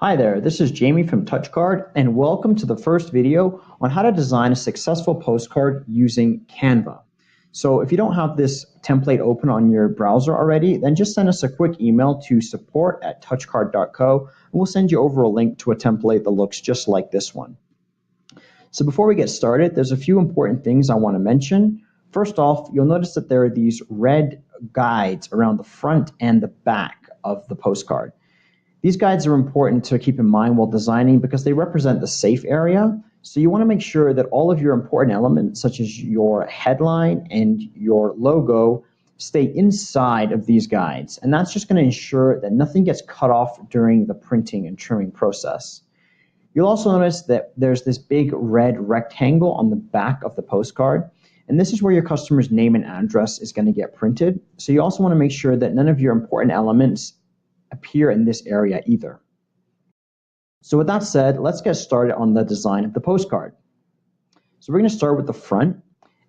Hi there, this is Jamie from Touchcard, and welcome to the first video on how to design a successful postcard using Canva. So if you don't have this template open on your browser already, then just send us a quick email to support@touchcard.co, and we'll send you over a link to a template that looks just like this one. So before we get started, there's a few important things I want to mention. First off, you'll notice that there are these red guides around the front and the back of the postcard. These guides are important to keep in mind while designing because they represent the safe area. So you want to make sure that all of your important elements, such as your headline and your logo, stay inside of these guides. And that's just going to ensure that nothing gets cut off during the printing and trimming process. You'll also notice that there's this big red rectangle on the back of the postcard. And this is where your customer's name and address is going to get printed. So you also want to make sure that none of your important elements appear in this area either. So with that said, let's get started on the design of the postcard. So we're going to start with the front.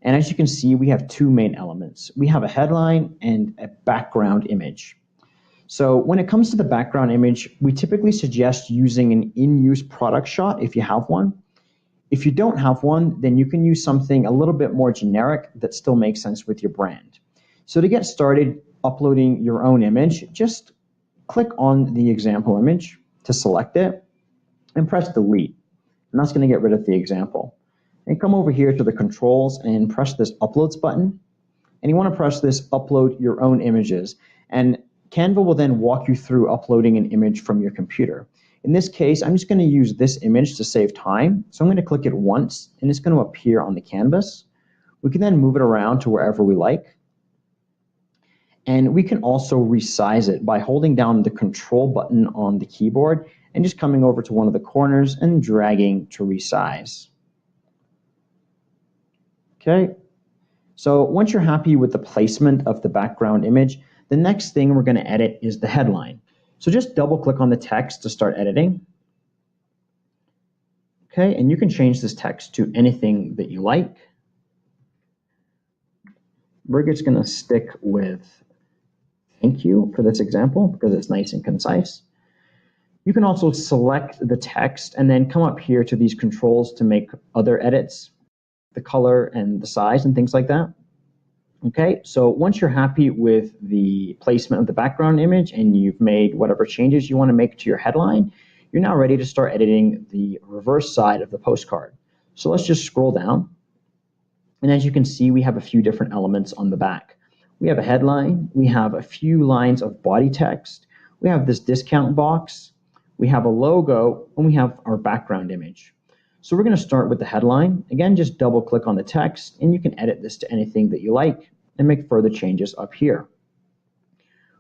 And as you can see, we have two main elements. We have a headline and a background image. So when it comes to the background image, we typically suggest using an in-use product shot if you have one. If you don't have one, then you can use something a little bit more generic that still makes sense with your brand. So to get started uploading your own image, just click on the example image to select it and press delete. And that's going to get rid of the example. And come over here to the controls and press this uploads button. And you want to press this upload your own images. And Canva will then walk you through uploading an image from your computer. In this case, I'm just going to use this image to save time. So I'm going to click it once and it's going to appear on the canvas. We can then move it around to wherever we like. And we can also resize it by holding down the control button on the keyboard and just coming over to one of the corners and dragging to resize. Okay, so once you're happy with the placement of the background image, the next thing we're going to edit is the headline. So just double click on the text to start editing. Okay, and you can change this text to anything that you like. We're just going to stick with thank you for this example because it's nice and concise. You can also select the text and then come up here to these controls to make other edits, the color and the size and things like that. Okay, so once you're happy with the placement of the background image and you've made whatever changes you want to make to your headline, you're now ready to start editing the reverse side of the postcard. So let's just scroll down. And as you can see, we have a few different elements on the back. We have a headline, we have a few lines of body text, we have this discount box, we have a logo, and we have our background image. So we're going to start with the headline. Again, just double click on the text and you can edit this to anything that you like and make further changes up here.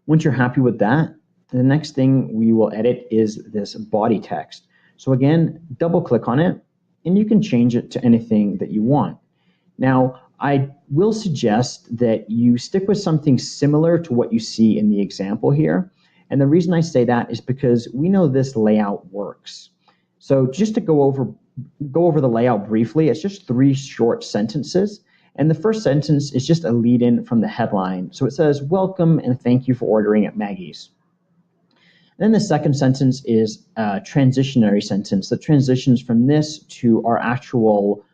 Once you're happy with that, the next thing we will edit is this body text. So again, double click on it and you can change it to anything that you want. Now, I will suggest that you stick with something similar to what you see in the example here. And the reason I say that is because we know this layout works. So just to go over the layout briefly, it's just 3 short sentences. And the first sentence is just a lead-in from the headline. So it says, welcome and thank you for ordering at Maggie's. Then the second sentence is a transitionary sentence that transitions from this to our actual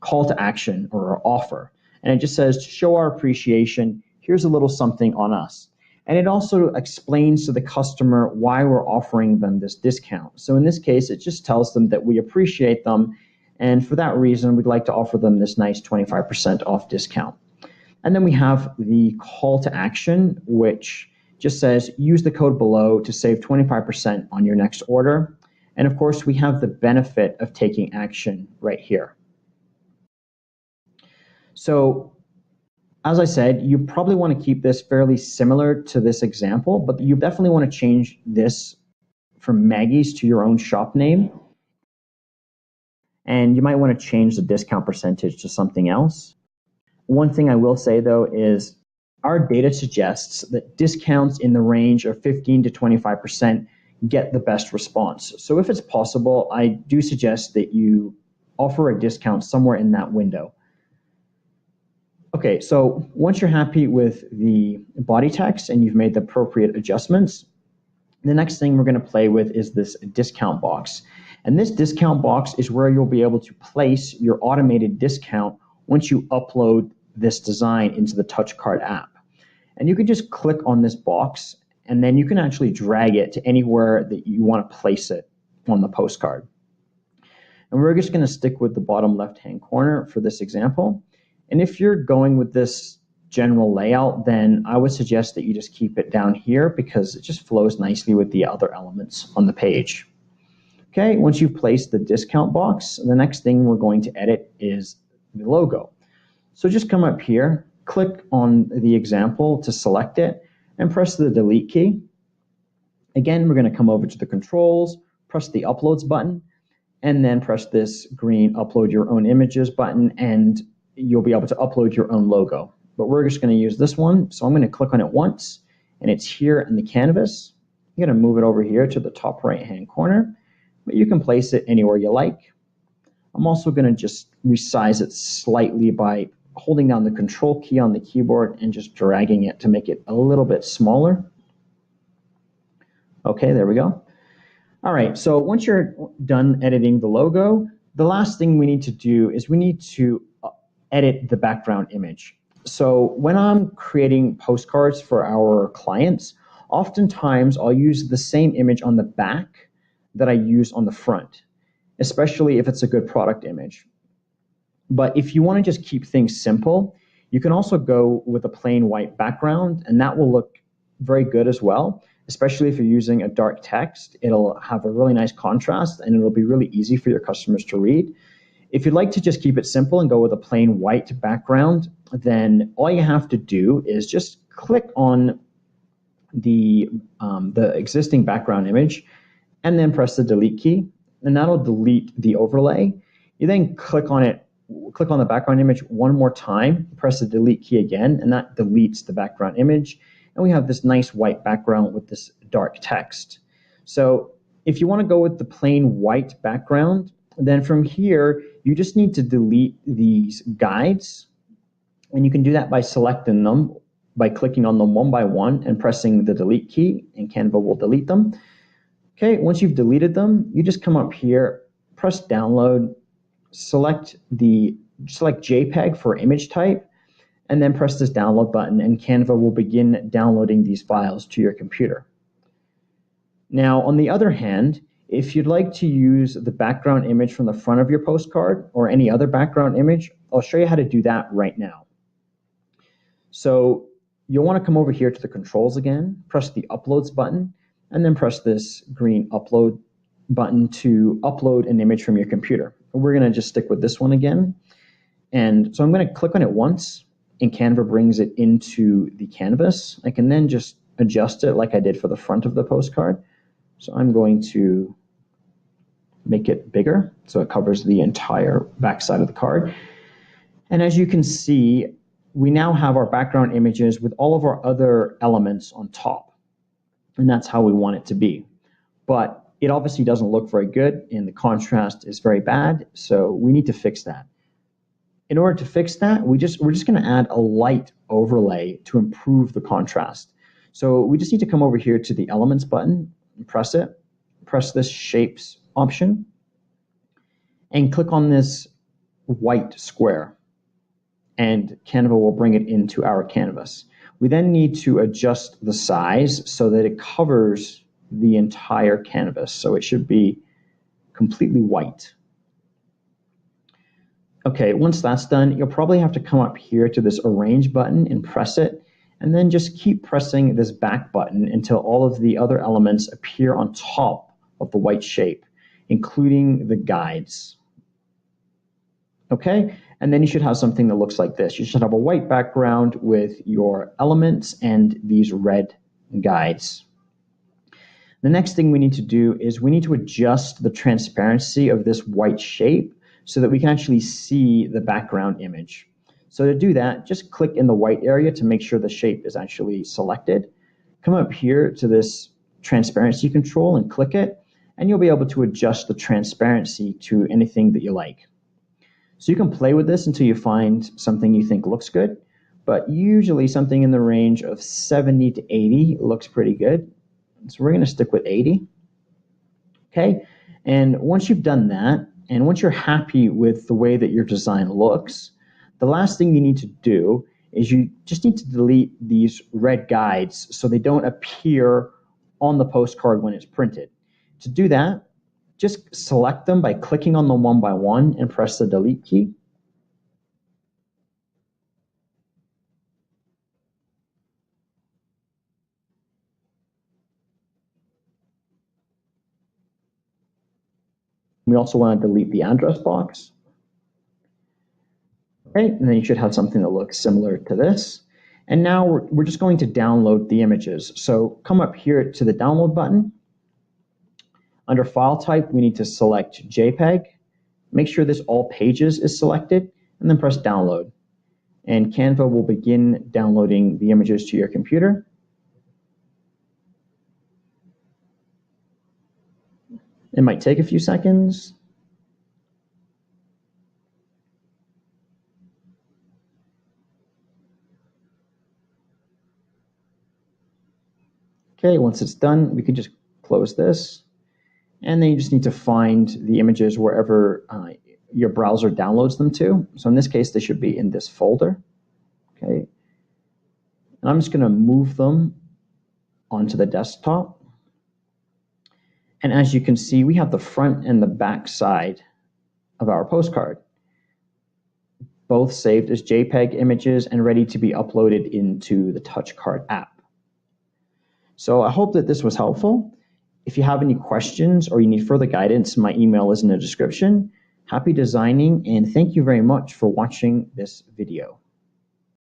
call to action or our offer. And it just says, to show our appreciation, here's a little something on us. And it also explains to the customer why we're offering them this discount. So in this case, it just tells them that we appreciate them. And for that reason, we'd like to offer them this nice 25% off discount. And then we have the call to action, which just says, use the code below to save 25% on your next order. And of course, we have the benefit of taking action right here. So as I said, you probably want to keep this fairly similar to this example, but you definitely want to change this from Maggie's to your own shop name. And you might want to change the discount percentage to something else. One thing I will say, though, is our data suggests that discounts in the range of 15 to 25% get the best response. So if it's possible, I do suggest that you offer a discount somewhere in that window. Okay, so once you're happy with the body text and you've made the appropriate adjustments, The next thing we're going to play with is this discount box. And this discount box is where you'll be able to place your automated discount once you upload this design into the Touchcard app. And you can just click on this box, and then you can actually drag it to anywhere that you want to place it on the postcard. And we're just going to stick with the bottom left-hand corner for this example. And if you're going with this general layout, then I would suggest that you just keep it down here because it just flows nicely with the other elements on the page. Okay, once you've placed the discount box, the next thing we're going to edit is the logo. So just come up here, click on the example to select it, and press the delete key. Again, we're going to come over to the controls, press the uploads button, and then press this green upload your own images button, and you'll be able to upload your own logo. But we're just going to use this one. So I'm going to click on it once, and it's here in the canvas. I'm going to move it over here to the top right-hand corner, but you can place it anywhere you like. I'm also going to just resize it slightly by holding down the control key on the keyboard and just dragging it to make it a little bit smaller. Okay, there we go. All right, so once you're done editing the logo, the last thing we need to do is we need to edit the background image. So when I'm creating postcards for our clients, oftentimes I'll use the same image on the back that I use on the front, especially if it's a good product image. But if you want to just keep things simple, you can also go with a plain white background, and that will look very good as well, especially if you're using a dark text. It'll have a really nice contrast, and it'll be really easy for your customers to read. If you'd like to just keep it simple and go with a plain white background, then all you have to do is just click on the existing background image and then press the delete key, and that'll delete the overlay. You then click on the background image one more time, press the delete key again, and that deletes the background image. And we have this nice white background with this dark text. So if you want to go with the plain white background, then from here, you just need to delete these guides. And you can do that by selecting them, by clicking on them one by one and pressing the delete key, and Canva will delete them. Okay, once you've deleted them, you just come up here, press download, select JPEG for image type, and then press this download button, and Canva will begin downloading these files to your computer. Now, on the other hand, if you'd like to use the background image from the front of your postcard or any other background image, I'll show you how to do that right now. So you'll want to come over here to the controls again, press the uploads button, and then press this green upload button to upload an image from your computer. We're going to just stick with this one again. And so I'm going to click on it once, and Canva brings it into the canvas. I can then just adjust it like I did for the front of the postcard. So I'm going to make it bigger so it covers the entire backside of the card. And as you can see, we now have our background images with all of our other elements on top. And that's how we want it to be. But it obviously doesn't look very good, and the contrast is very bad, so we need to fix that. In order to fix that, we're just going to add a light overlay to improve the contrast. So we just need to come over here to the Elements button and press it. Press this Shapes option, and click on this white square, and Canva will bring it into our canvas. We then need to adjust the size so that it covers the entire canvas. So it should be completely white. Okay, once that's done, you'll probably have to come up here to this Arrange button and press it, and then just keep pressing this back button until all of the other elements appear on top of the white shape, including the guides. Okay, and then you should have something that looks like this. You should have a white background with your elements and these red guides. The next thing we need to do is we need to adjust the transparency of this white shape so that we can actually see the background image. So to do that, just click in the white area to make sure the shape is actually selected. Come up here to this transparency control and click it, and you'll be able to adjust the transparency to anything that you like. So you can play with this until you find something you think looks good, but usually something in the range of 70 to 80 looks pretty good. So we're going to stick with 80. Okay. And once you've done that, and once you're happy with the way that your design looks, the last thing you need to do is you just need to delete these red guides so they don't appear on the postcard when it's printed. To do that, just select them by clicking on them one by one and press the delete key. We also want to delete the address box. Okay, and then you should have something that looks similar to this. And now we're just going to download the images. So come up here to the download button. Under file type, we need to select JPEG. Make sure this all pages is selected, and then press download. And Canva will begin downloading the images to your computer. It might take a few seconds. Okay, once it's done, we can just close this. And then you just need to find the images wherever your browser downloads them to. So in this case, they should be in this folder. Okay. And I'm just going to move them onto the desktop. And as you can see, we have the front and the back side of our postcard, both saved as JPEG images and ready to be uploaded into the Touchcard app. So I hope that this was helpful. If you have any questions or you need further guidance, my email is in the description. Happy designing, and thank you very much for watching this video.